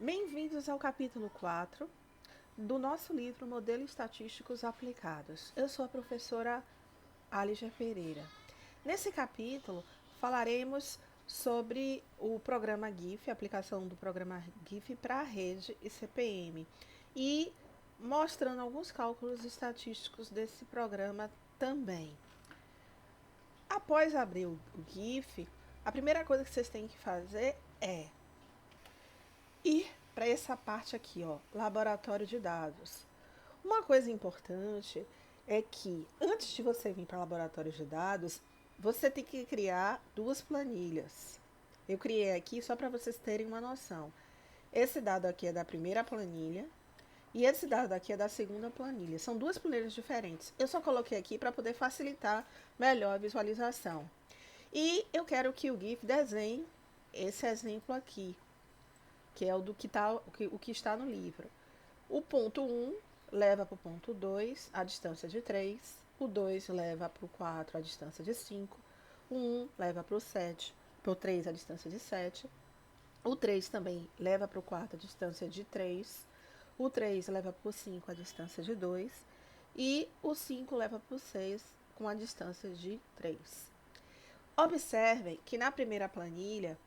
Bem-vindos ao capítulo 4 do nosso livro Modelos Estatísticos Aplicados. Eu sou a professora Alicia Pereira. Nesse capítulo, falaremos sobre o programa GIF, a aplicação do programa GIF para a rede e CPM, e mostrando alguns cálculos estatísticos desse programa também. Após abrir o GIF, a primeira coisa que vocês têm que fazer é ir para essa parte aqui, ó, laboratório de dados. Uma coisa importante é que antes de você vir para o laboratório de dados, você tem que criar duas planilhas. Eu criei aqui só para vocês terem uma noção. Esse dado aqui é da primeira planilha e esse dado aqui é da segunda planilha. São duas planilhas diferentes. Eu só coloquei aqui para poder facilitar melhor a visualização. E eu quero que o GIF desenhe esse exemplo aqui, que é o que está no livro. O ponto 1 leva para o ponto 2 a distância de 3, o 2 leva para o 4 a distância de 5, o 1 leva para o 7, para o 3 a distância de 7, o 3 também leva para o 4 a distância de 3, o 3 leva para o 5 a distância de 2 e o 5 leva para o 6 com a distância de 3. Observem que na primeira planilha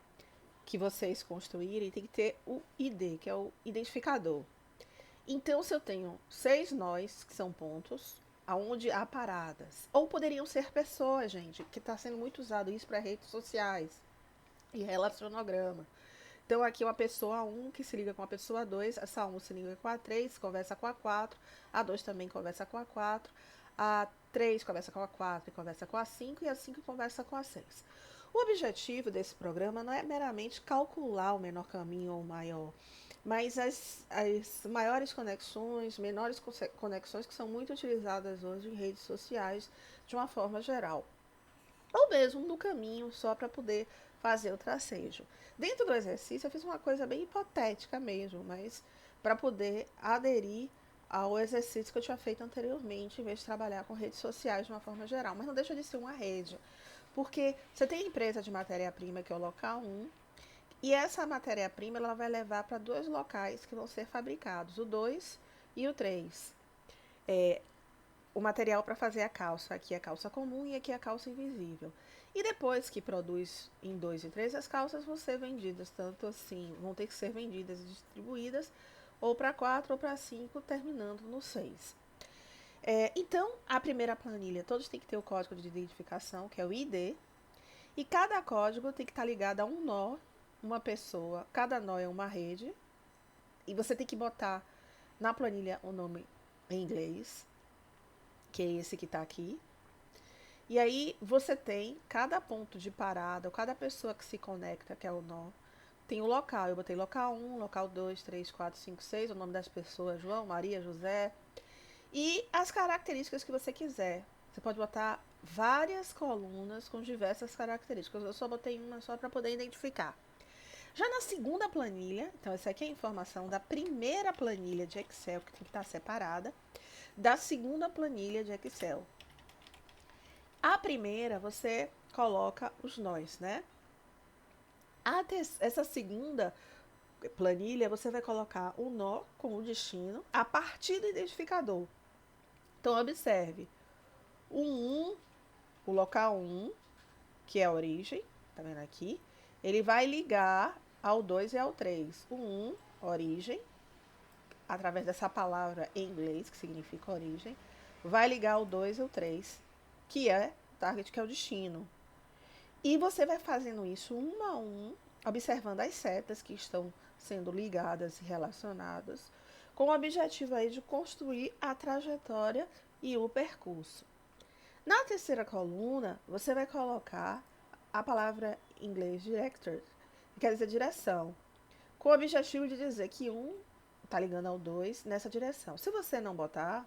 que vocês construírem tem que ter o ID, que é o identificador. Então, se eu tenho 6 nós, que são pontos, aonde há paradas, ou poderiam ser pessoas, gente, que está sendo muito usado isso para redes sociais e relacionograma. Então, aqui uma pessoa 1 que se liga com a pessoa 2, essa 1 se liga com a 3, conversa com a 4, a 2 também conversa com a 4, a 3 conversa com a 4 e conversa com a 5, e a 5 conversa com a 6. O objetivo desse programa não é meramente calcular o menor caminho ou o maior, mas as maiores conexões, menores conexões que são muito utilizadas hoje em redes sociais de uma forma geral. Ou mesmo no caminho, só para poder fazer o tracejo. Dentro do exercício, eu fiz uma coisa bem hipotética mesmo, mas para poder aderir ao exercício que eu tinha feito anteriormente, em vez de trabalhar com redes sociais de uma forma geral. Mas não deixa de ser uma rede. Porque você tem a empresa de matéria-prima, que é o local 1, e essa matéria-prima ela vai levar para dois locais que vão ser fabricados, o 2 e o 3. O material para fazer a calça, aqui é a calça comum e aqui é a calça invisível. E depois que produz em 2 e 3, as calças vão ser vendidas, tanto assim, vão ter que ser vendidas e distribuídas, ou para 4 ou para 5, terminando no 6. Então, a primeira planilha, todos têm que ter o código de identificação, que é o ID, e cada código tem que estar ligado a um nó, uma pessoa, cada nó é uma rede, e você tem que botar na planilha o nome em inglês, que é esse que está aqui. E aí você tem cada ponto de parada, ou cada pessoa que se conecta, que é o nó, tem o local. Eu botei local 1, local 2, 3, 4, 5, 6, o nome das pessoas, João, Maria, José, e as características que você quiser. Você pode botar várias colunas com diversas características. Eu só botei uma só para poder identificar. Já na segunda planilha, então essa aqui é a informação da primeira planilha de Excel, que tem que estar separada, da segunda planilha de Excel. A primeira, você coloca os nós, né? Essa segunda planilha, você vai colocar o nó com o destino a partir do identificador. Então, observe. O 1, o local 1, que é a origem, tá vendo aqui? Ele vai ligar ao 2 e ao 3. O 1, origem, através dessa palavra em inglês, que significa origem, vai ligar o 2 e o 3, que é target, que é o destino. E você vai fazendo isso um a um, observando as setas que estão sendo ligadas e relacionadas, com o objetivo aí de construir a trajetória e o percurso. Na terceira coluna, você vai colocar a palavra em inglês director, que quer dizer direção, com o objetivo de dizer que um está ligando ao 2 nessa direção. Se você não botar,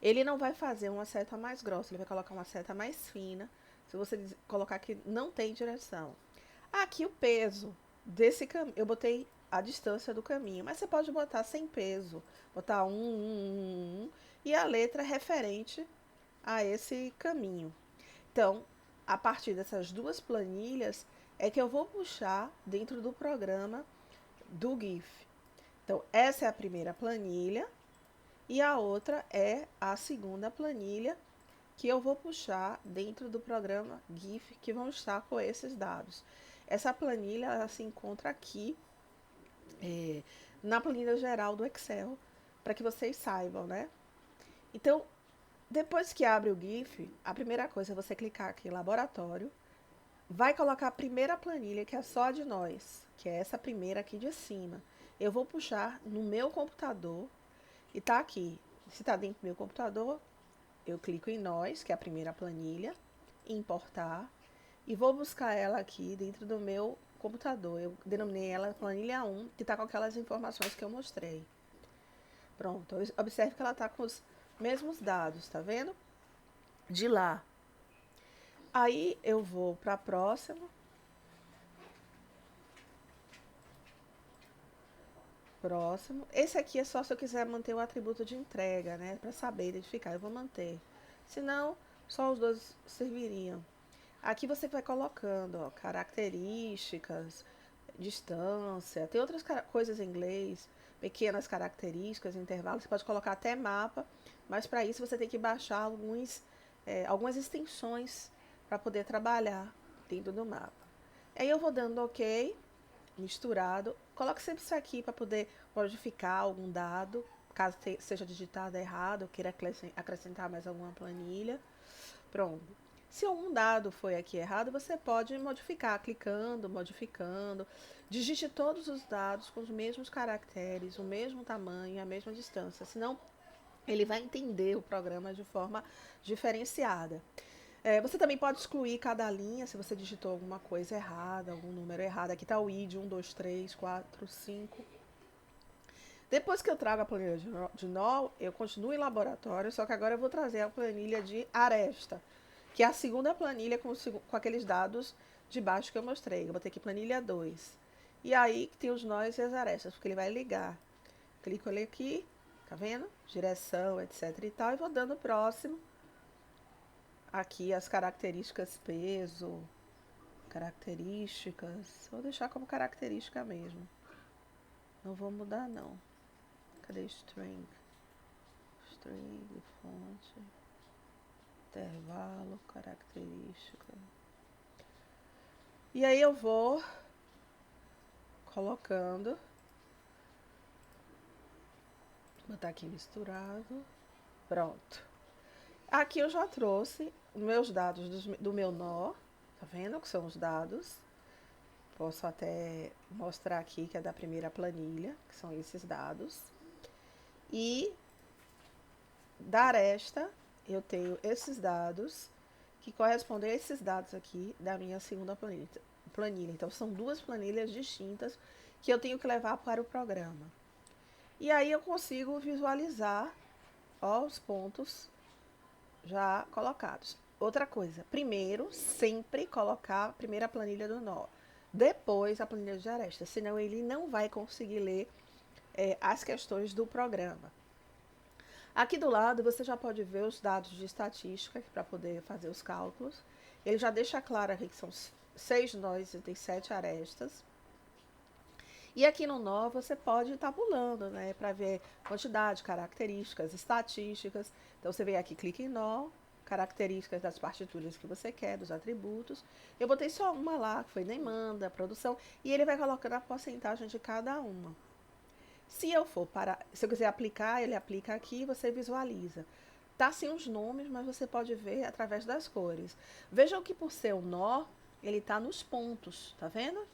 ele não vai fazer uma seta mais grossa, ele vai colocar uma seta mais fina, se você colocar que não tem direção. Aqui o peso desse caminho, eu botei a distância do caminho, mas você pode botar sem peso, botar e a letra referente a esse caminho. Então, a partir dessas duas planilhas é que eu vou puxar dentro do programa do GIF. Então, essa é a primeira planilha e a outra é a segunda planilha que eu vou puxar dentro do programa GIF, que vão estar com esses dados. Essa planilha ela se encontra aqui na planilha geral do Excel, para que vocês saibam, né? Então, depois que abre o GIF, a primeira coisa é você clicar aqui em laboratório, vai colocar a primeira planilha, que é só de nós, que é essa primeira aqui de cima. Eu vou puxar no meu computador e tá aqui. Se tá dentro do meu computador, eu clico em nós, que é a primeira planilha, importar, e vou buscar ela aqui dentro do meu computador. Eu denominei ela planilha 1, que tá com aquelas informações que eu mostrei. Pronto, observe que ela tá com os mesmos dados, tá vendo? De lá. Aí eu vou para a próxima. Próximo. Esse aqui é só se eu quiser manter o atributo de entrega, né? Para saber identificar. Eu vou manter. Senão, só os dois serviriam. Aqui você vai colocando, ó, características, distância. Tem outras coisas em inglês, pequenas características, intervalos. Você pode colocar até mapa, mas para isso você tem que baixar algumas extensões para poder trabalhar dentro do mapa. Aí eu vou dando OK, misturado. Coloque sempre isso aqui para poder modificar algum dado, caso seja digitado errado, ou queira acrescentar mais alguma planilha. Pronto. Se algum dado foi aqui errado, você pode modificar, clicando, modificando. Digite todos os dados com os mesmos caracteres, o mesmo tamanho, a mesma distância. Senão, ele vai entender o programa de forma diferenciada. Você também pode excluir cada linha se você digitou alguma coisa errada, algum número errado. Aqui está o ID 1, 2, 3, 4, 5. Depois que eu trago a planilha de nó, eu continuo em laboratório, só que agora eu vou trazer a planilha de aresta, que é a segunda planilha com aqueles dados de baixo que eu mostrei. Eu botei aqui planilha 2. E aí que tem os nós e as arestas, porque ele vai ligar. Clico ali aqui, tá vendo? Direção, etc e tal, e vou dando próximo. Aqui as características peso, características, vou deixar como característica mesmo. Não vou mudar não. Cadê string? String, fonte, intervalo, característica. E aí eu vou colocando. Vou botar aqui misturado. Pronto. Aqui eu já trouxe os meus dados do meu nó. Tá vendo que são os dados? Posso até mostrar aqui que é da primeira planilha, que são esses dados. E da aresta, eu tenho esses dados que correspondem a esses dados aqui da minha segunda planilha. Então, são duas planilhas distintas que eu tenho que levar para o programa. E aí eu consigo visualizar, ó, os pontos já colocados. Outra coisa, primeiro, sempre colocar a primeira planilha do nó. Depois a planilha de aresta, senão ele não vai conseguir ler as questões do programa. Aqui do lado você já pode ver os dados de estatística para poder fazer os cálculos. Ele já deixa claro aqui que são 6 nós e tem 7 arestas. E aqui no nó você pode ir tabulando, né, para ver quantidade, características, estatísticas. Então você vem aqui, clica em nó, características das partituras que você quer, dos atributos. Eu botei só uma lá, que foi demanda, produção, e ele vai colocando a porcentagem de cada uma. Se eu quiser aplicar, ele aplica aqui e você visualiza. Tá sem os nomes, mas você pode ver através das cores. Vejam que por ser um nó, ele tá nos pontos, tá vendo?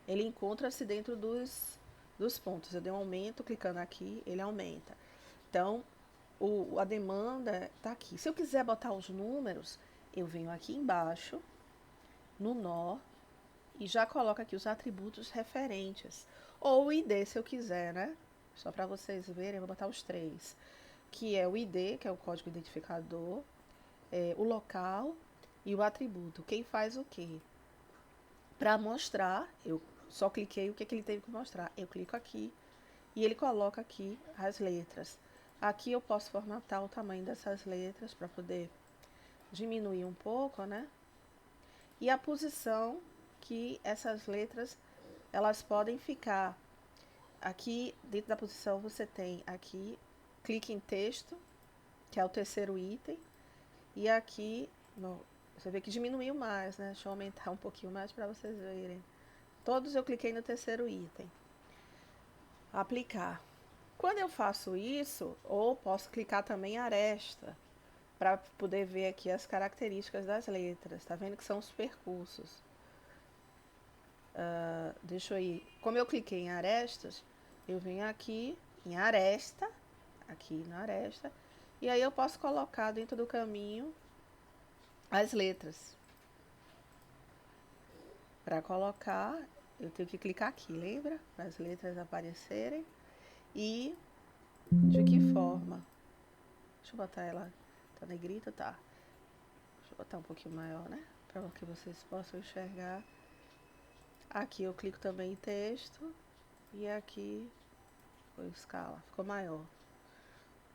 Ele encontra-se dentro dos pontos. Eu dei um aumento, clicando aqui, ele aumenta. Então, a demanda está aqui. Se eu quiser botar os números, eu venho aqui embaixo, no nó, e já coloco aqui os atributos referentes. Ou o ID, se eu quiser, né? Só para vocês verem, eu vou botar os 3. Que é o ID, que é o código identificador, o local e o atributo. Quem faz o quê? Para mostrar, eu só cliquei o que ele teve que mostrar. Eu clico aqui e ele coloca aqui as letras. Aqui eu posso formatar o tamanho dessas letras para poder diminuir um pouco, né? E a posição que essas letras elas podem ficar aqui dentro da posição. Você tem aqui, clique em texto, que é o terceiro item, e aqui, você vê que diminuiu mais, né? Deixa eu aumentar um pouquinho mais para vocês verem. Todos eu cliquei no terceiro item. Aplicar. Quando eu faço isso, ou posso clicar também em aresta, para poder ver aqui as características das letras. Tá vendo que são os percursos. Deixa eu ir. Como eu cliquei em arestas, eu venho aqui em aresta, aqui na aresta, e aí eu posso colocar dentro do caminho as letras. Para colocar, eu tenho que clicar aqui, lembra? Para as letras aparecerem. E de que forma? Deixa eu botar ela, tá negrita, tá? Deixa eu botar um pouquinho maior, né? Para que vocês possam enxergar. Aqui eu clico também em texto. E aqui foi escala, ficou maior.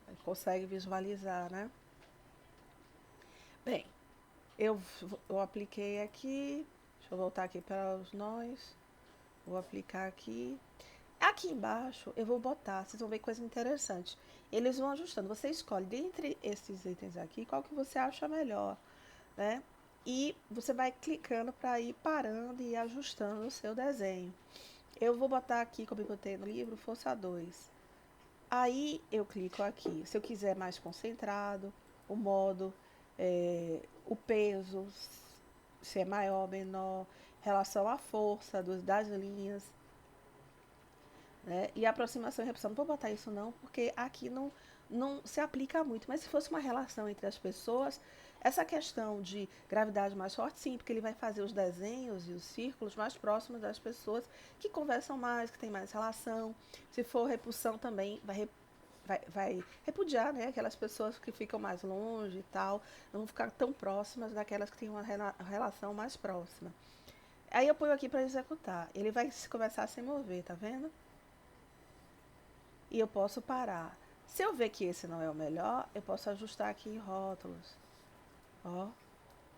Aí consegue visualizar, né? Bem, eu apliquei aqui. Deixa eu voltar aqui para os nós. Vou aplicar aqui. Aqui embaixo eu vou botar, vocês vão ver coisa interessante. Eles vão ajustando. Você escolhe dentre esses itens aqui qual que você acha melhor, né? E você vai clicando para ir parando e ajustando o seu desenho. Eu vou botar aqui, como eu botei no livro, força 2. Aí eu clico aqui. Se eu quiser mais concentrado, o modo, o peso, se é maior ou menor, relação à força das linhas, né? E aproximação e repulsão. Não vou botar isso não, porque aqui não se aplica muito. Mas se fosse uma relação entre as pessoas, essa questão de gravidade mais forte, sim, porque ele vai fazer os desenhos e os círculos mais próximos das pessoas que conversam mais, que tem mais relação. Se for repulsão também, vai repudiar, né? Aquelas pessoas que ficam mais longe e tal, não vão ficar tão próximas daquelas que têm uma relação mais próxima. Aí eu ponho aqui para executar. Ele vai começar a se mover, tá vendo? E eu posso parar. Se eu ver que esse não é o melhor, eu posso ajustar aqui em rótulos. Ó.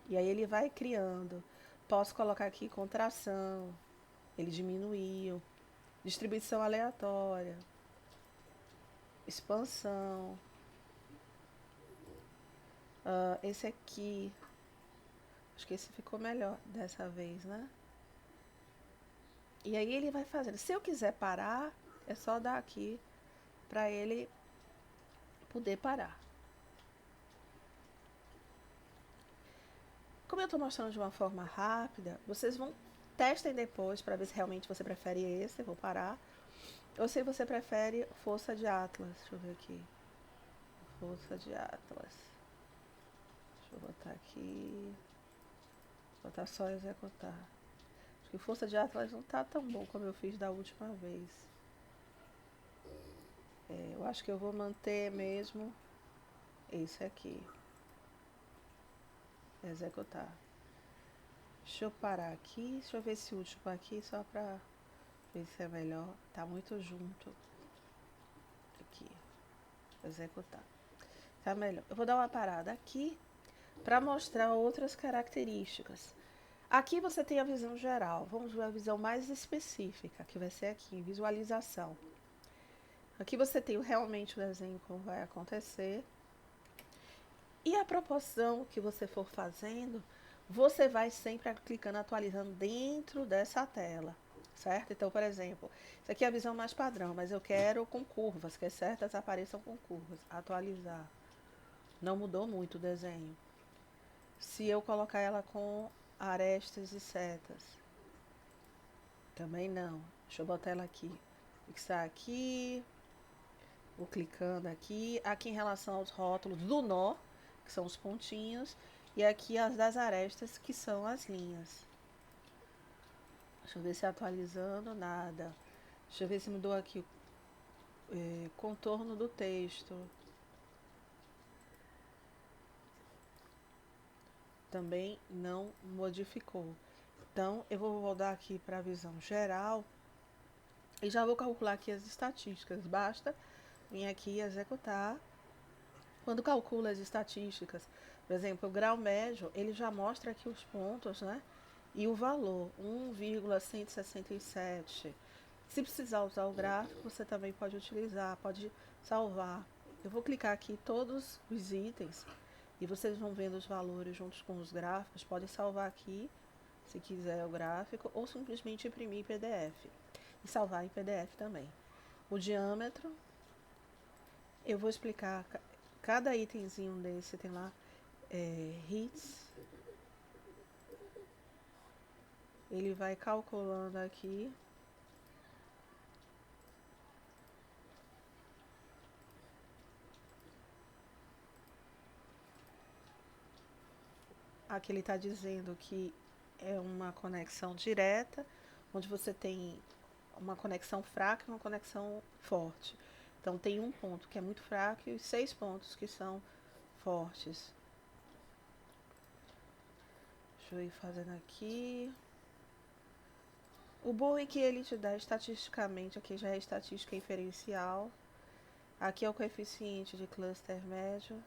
E aí ele vai criando. Posso colocar aqui contração. Ele diminuiu. Distribuição aleatória. Expansão. Esse aqui. Acho que esse ficou melhor dessa vez, né? E aí ele vai fazendo. Se eu quiser parar, é só dar aqui para ele poder parar. Como eu estou mostrando de uma forma rápida, vocês testem depois para ver se realmente você prefere esse, eu vou parar, ou se você prefere força de Atlas. Deixa eu ver aqui. Força de Atlas. Deixa eu botar aqui. Vou botar só executar. Acho que força de Atlas não tá tão bom como eu fiz da última vez. Eu acho que eu vou manter mesmo esse aqui. Executar. Deixa eu parar aqui. Deixa eu ver esse último aqui, só pra ver se é melhor. Tá muito junto. Aqui. Executar. Tá melhor. Eu vou dar uma parada aqui para mostrar outras características. Aqui você tem a visão geral. Vamos ver a visão mais específica, que vai ser aqui, visualização. Aqui você tem realmente o desenho como vai acontecer. E a proporção que você for fazendo, você vai sempre clicando, atualizando dentro dessa tela, certo? Então, por exemplo, isso aqui é a visão mais padrão, mas eu quero com curvas, que certas apareçam com curvas. Atualizar. Não mudou muito o desenho. Se eu colocar ela com arestas e setas, também não. Deixa eu botar ela aqui. Fixar aqui. Vou clicando aqui. Aqui em relação aos rótulos do nó, que são os pontinhos. E aqui as das arestas, que são as linhas. Deixa eu ver se atualizando, nada. Deixa eu ver se mudou aqui o contorno do texto. Também não modificou. Então, eu vou voltar aqui para a visão geral e já vou calcular aqui as estatísticas. Basta vir aqui e executar. Quando calcula as estatísticas, por exemplo, o grau médio, ele já mostra aqui os pontos, né? e o valor 1,167. Se precisar usar o gráfico, você também pode utilizar, pode salvar. Eu vou clicar aqui em todos os itens e vocês vão vendo os valores juntos com os gráficos. Podem salvar aqui, se quiser, o gráfico, ou simplesmente imprimir em PDF e salvar em PDF também. O diâmetro, eu vou explicar cada itemzinho desse, tem lá hits. Ele vai calculando aqui. Aqui ele está dizendo que é uma conexão direta, onde você tem uma conexão fraca e uma conexão forte. Então tem um ponto que é muito fraco e 6 pontos que são fortes. Deixa eu ir fazendo aqui. O bom é que ele te dá estatisticamente, aqui já é estatística inferencial. Aqui é o coeficiente de cluster médio,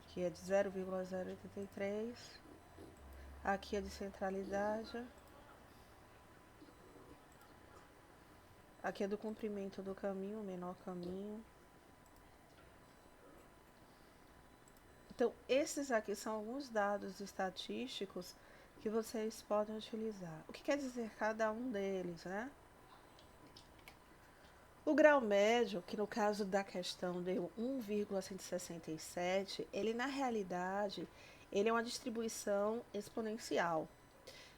que é de 0,083. Aqui é de centralidade. Aqui é do comprimento do caminho, o menor caminho. Então, esses aqui são alguns dados estatísticos que vocês podem utilizar. O que quer dizer cada um deles, né? O grau médio, que no caso da questão deu 1,167, ele na realidade, ele é uma distribuição exponencial.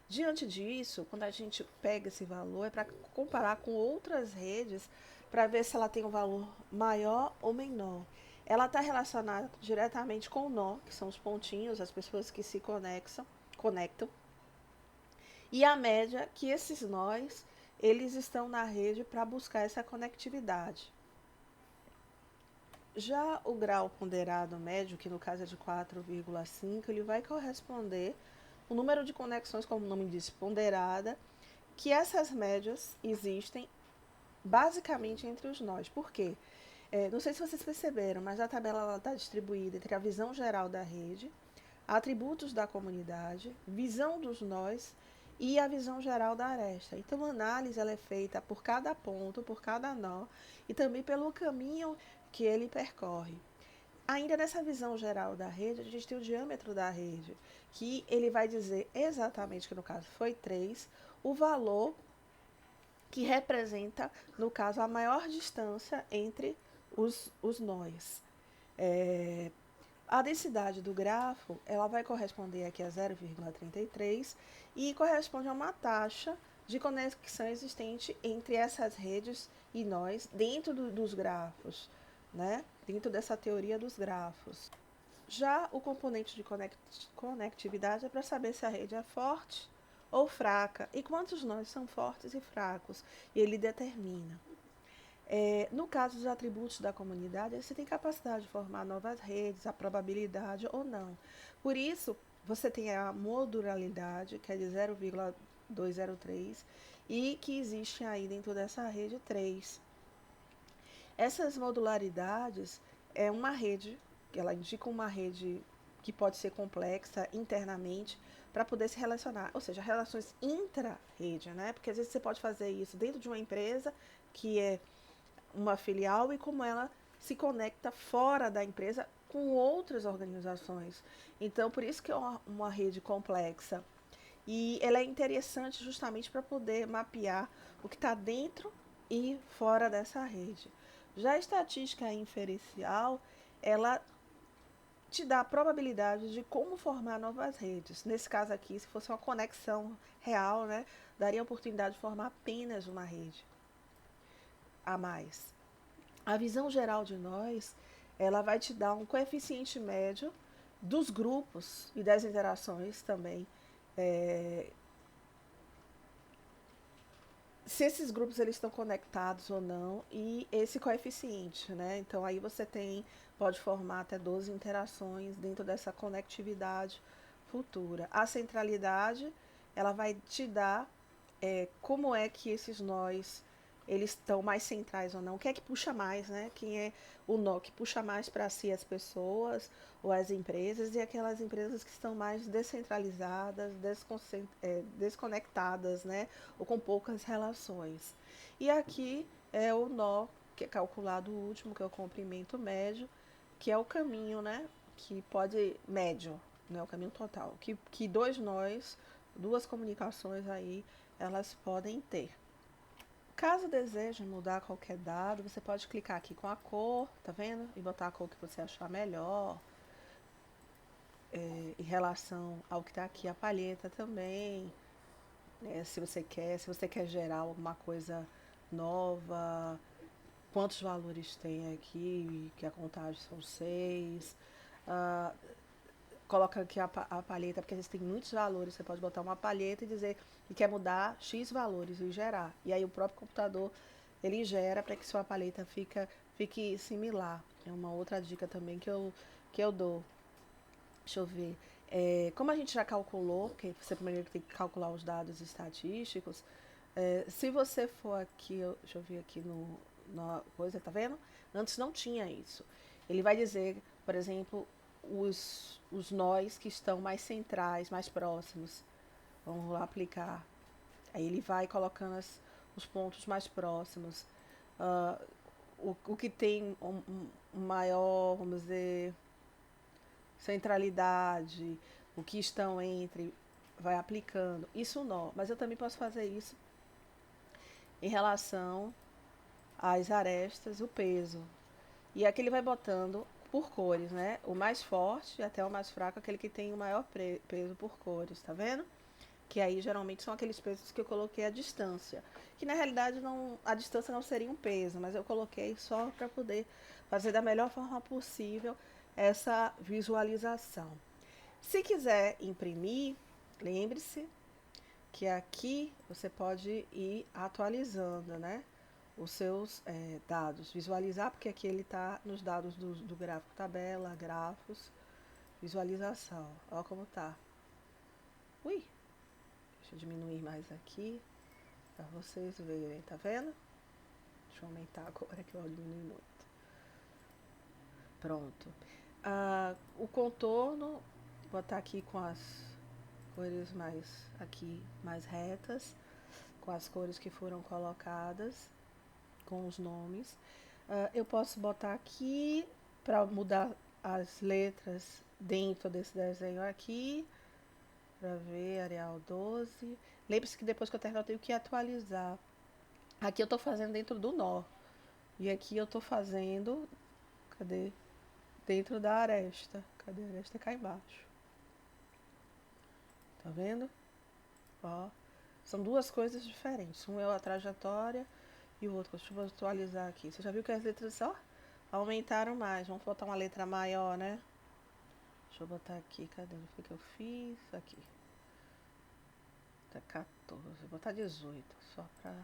Diante disso, quando a gente pega esse valor, é para comparar com outras redes para ver se ela tem um valor maior ou menor. Ela está relacionada diretamente com o nó, que são os pontinhos, as pessoas que se conectam, e a média, que esses nós, eles estão na rede para buscar essa conectividade. Já o grau ponderado médio, que no caso é de 4,5, ele vai corresponder o número de conexões, como o nome diz, ponderada, que essas médias existem basicamente entre os nós. Por quê? Não sei se vocês perceberam, mas a tabela está distribuída entre a visão geral da rede, atributos da comunidade, visão dos nós e a visão geral da aresta. Então, a análise ela é feita por cada ponto, por cada nó e também pelo caminho que ele percorre. Ainda nessa visão geral da rede, a gente tem o diâmetro da rede, que ele vai dizer exatamente, que no caso foi 3, o valor que representa, no caso, a maior distância entre os nós. A densidade do grafo, ela vai corresponder aqui a 0,33 e corresponde a uma taxa de conexão existente entre essas redes e nós dentro dos grafos, né? Dentro dessa teoria dos grafos. Já o componente de conectividade é para saber se a rede é forte ou fraca e quantos nós são fortes e fracos, e ele determina. No caso dos atributos da comunidade, você tem capacidade de formar novas redes, a probabilidade ou não. Por isso, você tem a modularidade, que é de 0,203, e que existe aí dentro dessa rede 3. Essas modularidades é uma rede, ela indica uma rede que pode ser complexa internamente para poder se relacionar, ou seja, relações intra-rede, né? Porque às vezes você pode fazer isso dentro de uma empresa que é uma filial e como ela se conecta fora da empresa com outras organizações. Então, por isso que é uma rede complexa. E ela é interessante justamente para poder mapear o que está dentro e fora dessa rede. Já a estatística inferencial, ela te dá a probabilidade de como formar novas redes. Nesse caso aqui, se fosse uma conexão real, né, daria a oportunidade de formar apenas uma rede a mais. A visão geral de nós, ela vai te dar um coeficiente médio dos grupos e das interações também. Se esses grupos eles estão conectados ou não e esse coeficiente, né? Então aí você pode formar até 12 interações dentro dessa conectividade futura. A centralidade, ela vai te dar como é que esses nós eles estão mais centrais ou não. O que é que puxa mais, né? Quem é o nó que puxa mais para si as pessoas ou as empresas e aquelas empresas que estão mais descentralizadas, desconectadas, né? Ou com poucas relações. E aqui é o nó que é calculado o último, que é o comprimento médio, que é o caminho, né? Que pode médio, né? O caminho total, que dois nós, duas comunicações aí, elas podem ter. Caso deseje mudar qualquer dado, você pode clicar aqui com a cor, tá vendo? E botar a cor que você achar melhor. Em relação ao que está aqui, a palheta também. Se você quer gerar alguma coisa nova, quantos valores tem aqui, que a contagem são 6. Ah, coloca aqui a palheta, porque existem muitos valores. Você pode botar uma palheta e dizer que quer mudar X valores e gerar. E aí o próprio computador ele gera para que sua palheta fique similar. É uma outra dica também que eu dou. Deixa eu ver. Como a gente já calculou, porque você primeiro tem que calcular os dados estatísticos, se você for aqui, deixa eu ver aqui na coisa, tá vendo? Antes não tinha isso. Ele vai dizer, por exemplo, os nós que estão mais centrais, mais próximos. Vamos lá aplicar. Aí ele vai colocando os pontos mais próximos. Ah, o que tem um maior, vamos dizer, centralidade, o que estão entre, vai aplicando. Isso nó. Mas eu também posso fazer isso em relação às arestas, o peso. E aqui ele vai botando por cores, né? O mais forte até o mais fraco, aquele que tem o maior peso por cores, tá vendo? Que aí geralmente são aqueles pesos que eu coloquei à distância. Que na realidade não, a distância não seria um peso, mas eu coloquei só para poder fazer da melhor forma possível essa visualização. Se quiser imprimir, lembre-se que aqui você pode ir atualizando, né? Os seus dados. Visualizar, porque aqui ele está nos dados do gráfico tabela, grafos, visualização. Olha como tá. Ui, deixa eu diminuir mais aqui para vocês verem, tá vendo? Deixa eu aumentar agora que eu diminui muito. Pronto. O contorno, vou botar aqui com as cores mais retas, com as cores que foram colocadas, com os nomes. Eu posso botar aqui para mudar as letras dentro desse desenho aqui, para ver, Arial 12. Lembre-se que depois que eu terminar eu tenho que atualizar. Aqui eu estou fazendo dentro do nó. E aqui eu estou fazendo, cadê? Dentro da aresta. Cadê a aresta? Cá embaixo. Tá vendo? Ó. São duas coisas diferentes. Um é a trajetória e o outro. Deixa eu atualizar aqui. Você já viu que as letras só aumentaram mais. Vamos botar uma letra maior, né? Deixa eu botar aqui. Cadê? Onde foi que eu fiz? Aqui. Tá 14. Vou botar 18. Só pra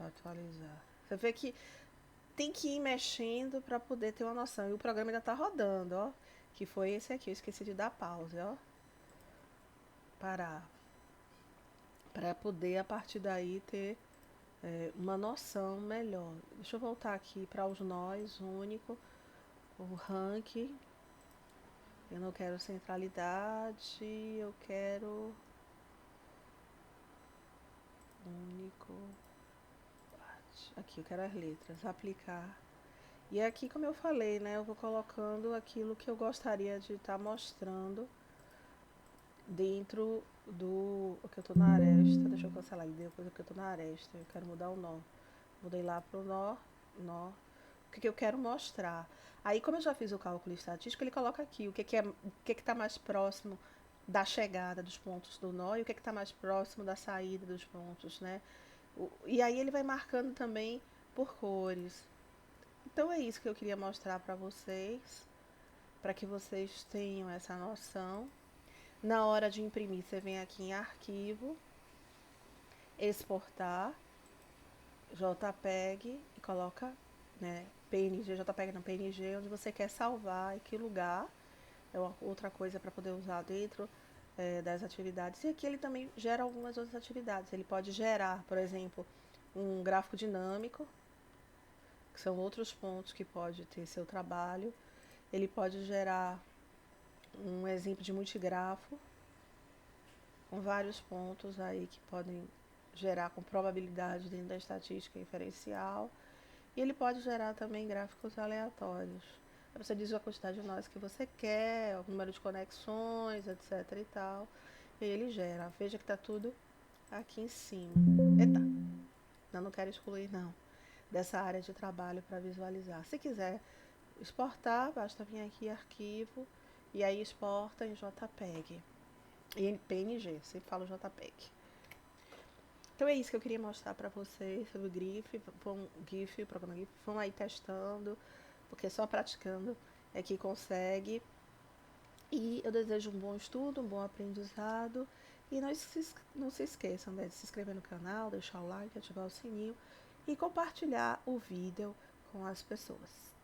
atualizar. Você vê que tem que ir mexendo para poder ter uma noção. E o programa ainda tá rodando, ó. Que foi esse aqui. Eu esqueci de dar pausa, ó. Parar. Para poder, a partir daí, ter uma noção melhor. Deixa eu voltar aqui para os nós, único, o ranking. Eu não quero centralidade, eu quero único. Aqui eu quero as letras, aplicar. E aqui, como eu falei, né, eu vou colocando aquilo que eu gostaria de estar mostrando dentro do o que eu tô na aresta. Deixa eu cancelar aí, depois que eu tô na aresta. Eu quero mudar o nó. Mudei lá pro nó. O que eu quero mostrar. Aí, como eu já fiz o cálculo estatístico, ele coloca aqui o que está mais próximo da chegada dos pontos do nó e o que está mais próximo da saída dos pontos, né? E aí ele vai marcando também por cores. Então é isso que eu queria mostrar para que vocês tenham essa noção. Na hora de imprimir, você vem aqui em arquivo, exportar, JPEG e coloca, né, PNG, JPEG não, PNG, onde você quer salvar e que lugar. É outra coisa para poder usar dentro das atividades. E aqui ele também gera algumas outras atividades. Ele pode gerar, por exemplo, um gráfico dinâmico, que são outros pontos que pode ter seu trabalho. Ele pode gerar um exemplo de multigrafo, com vários pontos aí que podem gerar com probabilidade dentro da estatística inferencial. E ele pode gerar também gráficos aleatórios. Você diz a quantidade de nós que você quer, o número de conexões, etc e tal. E ele gera. Veja que está tudo aqui em cima. Eita, não quero excluir não. Dessa área de trabalho para visualizar. Se quiser exportar, basta vir aqui arquivo e aí exporta em JPEG. E em PNG, sempre falo JPEG. Então é isso que eu queria mostrar para vocês sobre o GIF, o programa GIF. Vão aí testando, porque só praticando é que consegue. E eu desejo um bom estudo, um bom aprendizado. E não se esqueçam, né, de se inscrever no canal, deixar o like, ativar o sininho e compartilhar o vídeo com as pessoas.